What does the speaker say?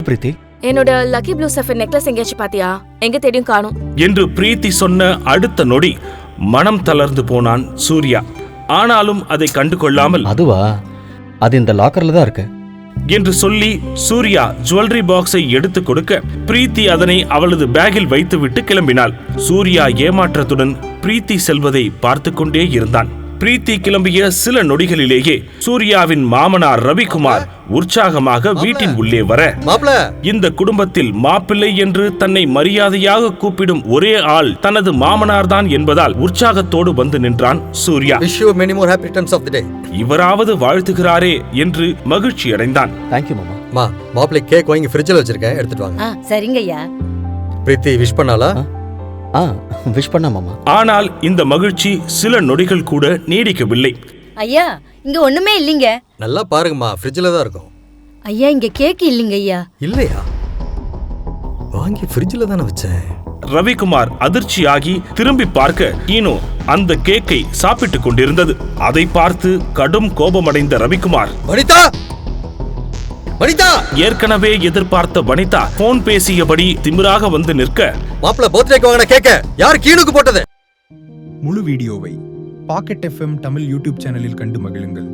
பிரீத்தி? என்னோட lucky blue sapphire necklace எங்கேயாச்சும் பாத்தியா? எங்க தேடியும் காணும் என்று பிரீத்தி சொன்ன அடுத்த நொடி மனம் தளர்ந்து போனான் சூர்யா. ஆனாலும் அதை கண்டுகொள்ளாமல், அதுவா? அது இந்த லாக்கர்ல தான் இருக்கு என்று சொல்லி சூர்யா ஜுவல்லரி பாக்ஸை எடுத்து கொடுக்க பிரீத்தி அதனை அவளது பேக்கில் வைத்துவிட்டு கிளம்பினாள். சூர்யா ஏமாற்றத்துடன் பிரீத்தி செல்வதை பார்த்து கொண்டே இருந்தான். பிரீத்தி கிளம்பிய சில நொடிகளிலேயே சூர்யாவின் மாமனார் ரவிக்குமார் உற்சாகமாக வீட்டின் உள்ளே வர, இந்த குடும்பத்தில் மாப்பிள்ளை என்று தன்னை மரியாதையாக கூப்பிடும் ஒரே ஆள் தனது மாமனார் தான் என்பதால் உற்சாகத்தோடு வந்து நின்றான் சூர்யா. இவராவது வாழ்த்துகிறாரே என்று மகிழ்ச்சி அடைந்தான். தேங்க்யூ மாமா. மாப்பிள்ளை கேக் வாங்கி ஃப்ரிட்ஜில் வச்சிருக்கேன், எடுத்துட்டு வாங்க. சரிங்க ஐயா. பிரீத்தி விஷ் பண்ணாளா? விஷ் பண்ண மாமா. ஆனால் இந்த மகிழ்ச்சி சில நொடிகள் கூட நீடிக்கவில்லை. ஐயா, இங்க ஒண்ணுமே இல்லைங்க. நல்லா பாருங்கம்மா, ஃப்ரிட்ஜில் தான் இருக்கும். ஐயா, இங்க கேக் இல்லைங்க ஐயா. இல்லையா? வாங்கி ஃப்ரிட்ஜில் தானே வச்சேன். ரவிக்குமார் அதிர்ச்சியாகி திரும்பி பார்க்க ஈனோ அந்த கேக்கை சாப்பிட்டுக் கொண்டிருந்தது. அதை பார்த்து கடும் கோபமடைந்த ரவிக்குமார், வனிதா, வனிதா! ஏற்கனவே எதிர்பார்த்த வனிதா போன் பேசியபடி திமிராக வந்து நிற்க, மாப்பிள்ள பர்த்டேக்கு வாங்கின கேக்க யார் கீழுக்கு போட்டது? முழு வீடியோவை பாக்கெட் FM தமிழ் யூடியூப் சேனலில் கண்டு மகிழுங்கள்.